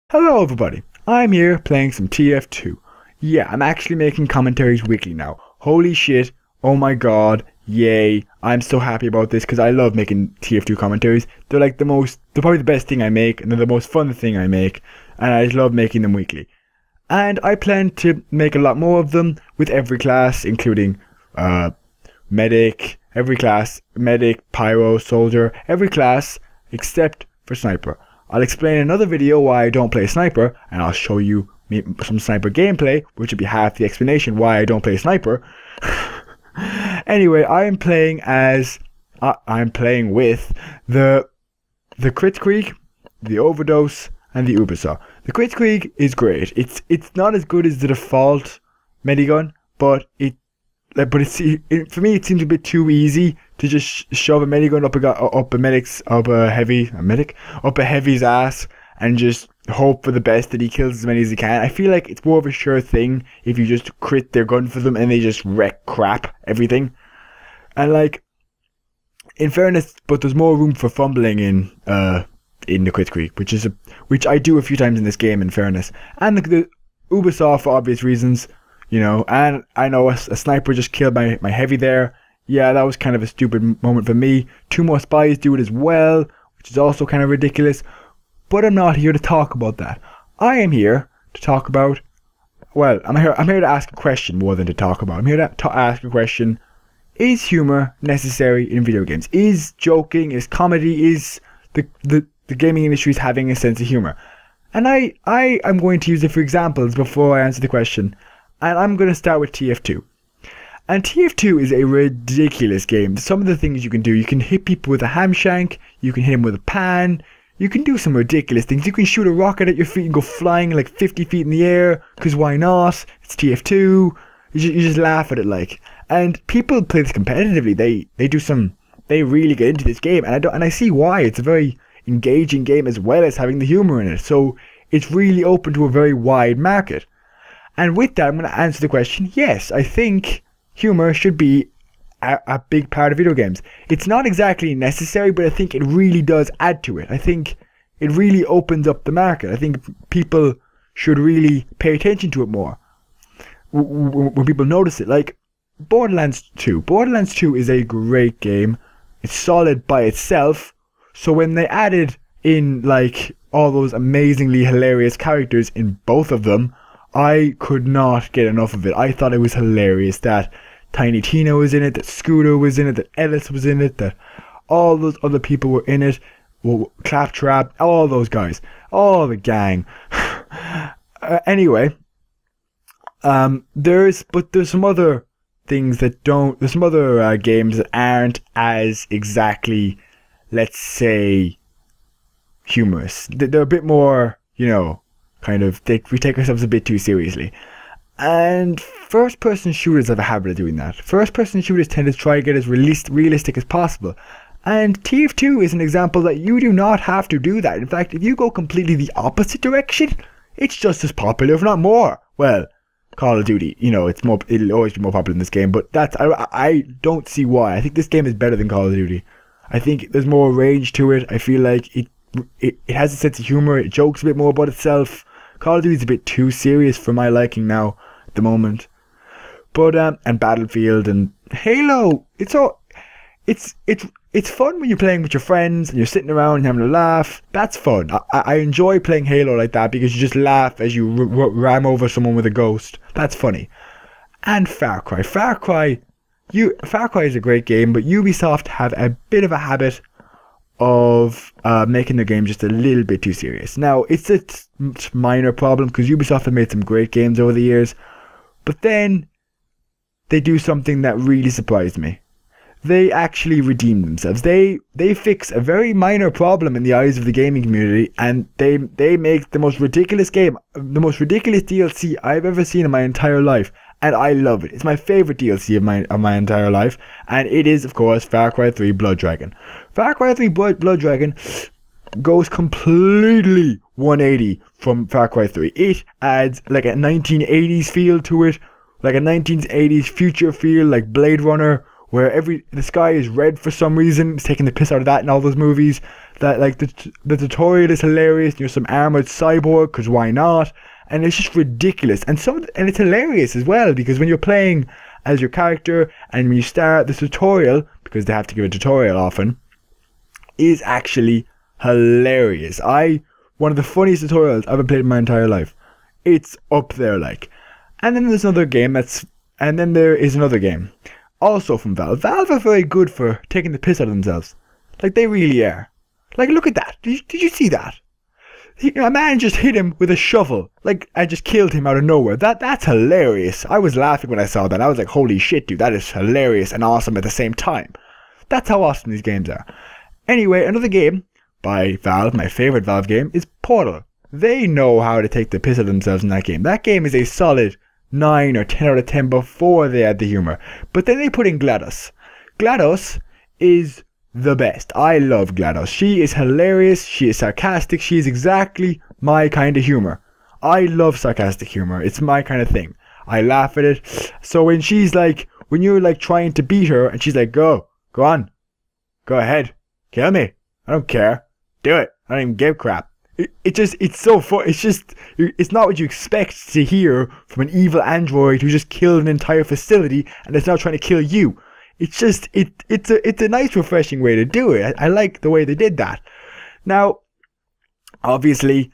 Hello everybody, I'm here playing some TF2. Yeah, I'm actually making commentaries weekly now. Holy shit, oh my god, yay. I'm so happy about this because I love making TF2 commentaries. They're like they're probably the best thing I make, and they're the most fun thing I make, and I just love making them weekly. And I plan to make a lot more of them with every class, including medic, pyro, soldier, every class except for sniper. I'll explain in another video why I don't play sniper, and I'll show you some sniper gameplay, which will be half the explanation why I don't play sniper. Anyway, I'm playing with the Kritzkrieg, the Overdose, and the Ubersaw. The Kritzkrieg is great. It's not as good as the default medigun, but for me it seems a bit too easy to just shove a medigun up a heavy's ass and just hope for the best that he kills as many as he can. I feel like it's more of a sure thing if you just crit their gun for them and they just wreck crap everything. And like, in fairness, but there's more room for fumbling in the Kritzkrieg, which I do a few times in this game, in fairness. And the Ubersaw, for obvious reasons, you know, and I know a sniper just killed my heavy there. Yeah, that was kind of a stupid moment for me. 2 more spies do it as well, which is also kind of ridiculous. But I'm not here to talk about that. I am here to talk about, well, I'm here to ask a question more than to talk about. I'm here to ask a question. Is humor necessary in video games? Is joking, is comedy, is the gaming industry having a sense of humor? And I am going to use it for examples before I answer the question. And I'm going to start with TF2. And TF2 is a ridiculous game. Some of the things you can do, you can hit people with a ham shank, you can hit them with a pan, you can do some ridiculous things. You can shoot a rocket at your feet and go flying like 50 feet in the air, because why not? It's TF2. You just laugh at it like. And people play this competitively. They really get into this game, and I see why. It's a very engaging game as well as having the humor in it. So it's really open to a very wide market. And with that, I'm going to answer the question, yes, I think humor should be a big part of video games. It's not exactly necessary, but I think it really does add to it. I think it really opens up the market. I think people should really pay attention to it more when people notice it. Like Borderlands 2. Borderlands 2 is a great game. It's solid by itself. So when they added in like all those amazingly hilarious characters in both of them, I could not get enough of it. I thought it was hilarious that Tiny Tina was in it, that Scooter was in it, that Ellis was in it, that all those other people were in it. Well, Claptrap, all those guys, all the gang. Anyway, there's some other things that don't. There's some other games that aren't as exactly, let's say, humorous. They're a bit more, you know, kind of, we take ourselves a bit too seriously. And first-person shooters have a habit of doing that. First-person shooters tend to try to get as realistic as possible. And TF2 is an example that you do not have to do that. In fact, if you go completely the opposite direction, it's just as popular, if not more. Well, Call of Duty, you know, it'll always be more popular in this game, but I don't see why. I think this game is better than Call of Duty. I think there's more range to it. I feel like it has a sense of humor. It jokes a bit more about itself. Call of Duty is a bit too serious for my liking now at the moment. But and Battlefield and Halo, it's fun when you're playing with your friends and you're sitting around and having a laugh. That's fun. I enjoy playing Halo like that because you just laugh as you ram over someone with a ghost. That's funny. And Far Cry. Far Cry is a great game, but Ubisoft have a bit of a habit of making their game just a little bit too serious. Now, it's a minor problem because Ubisoft have made some great games over the years, but then they do something that really surprised me. They actually redeem themselves. They fix a very minor problem in the eyes of the gaming community, and they make the most ridiculous game, the most ridiculous DLC I've ever seen in my entire life, and I love it. It's my favorite DLC of my entire life, and it is, of course, Far Cry 3 Blood Dragon. Far Cry 3 Blood Dragon goes completely 180 from Far Cry 3. It adds like a 1980s feel to it, like a 1980s future feel, like Blade Runner, where the sky is red for some reason. It's taking the piss out of that in all those movies. that like the tutorial is hilarious. You're some armored cyborg, because why not? And it's just ridiculous, and it's hilarious as well, because when you're playing as your character and when you start the tutorial, because they have to give a tutorial often, is actually hilarious. One of the funniest tutorials I've ever played in my entire life. It's up there, like. And then there's another game there is another game, also from Valve. Valve are very good for taking the piss out of themselves. Like, they really are. Like, look at that. Did you see that? A man just hit him with a shovel. Like, I just killed him out of nowhere. That's hilarious. I was laughing when I saw that. I was like, holy shit, dude. That is hilarious and awesome at the same time. That's how awesome these games are. Anyway, another game by Valve, my favorite Valve game, is Portal. They know how to take the piss out of themselves in that game. That game is a solid 9 or 10 out of 10 before they add the humor. But then they put in GLaDOS. GLaDOS is the best. I love GLaDOS. She is hilarious. She is sarcastic. She is exactly my kind of humor. I love sarcastic humor. It's my kind of thing. I laugh at it. So when you're like trying to beat her and she's like, go on, go ahead, kill me. I don't care. Do it. I don't even give crap. It's so fun. It's not what you expect to hear from an evil android who just killed an entire facility and is now trying to kill you. It's a nice, refreshing way to do it. I like the way they did that. Now, obviously,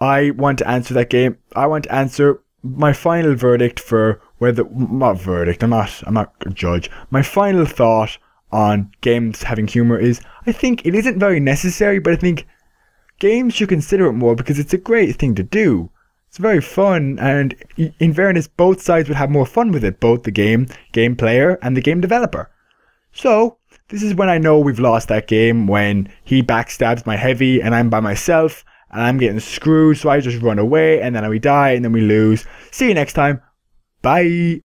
I want to answer that game. I want to answer my final verdict for whether, not verdict, I'm not a judge. My final thought on games having humor is, I think it isn't very necessary, but I think games should consider it more because it's a great thing to do. It's very fun, and in fairness, both sides would have more fun with it, both the game player and the game developer. So, this is when I know we've lost that game, when he backstabs my heavy and I'm by myself and I'm getting screwed, so I just run away and then we die and then we lose. See you next time. Bye.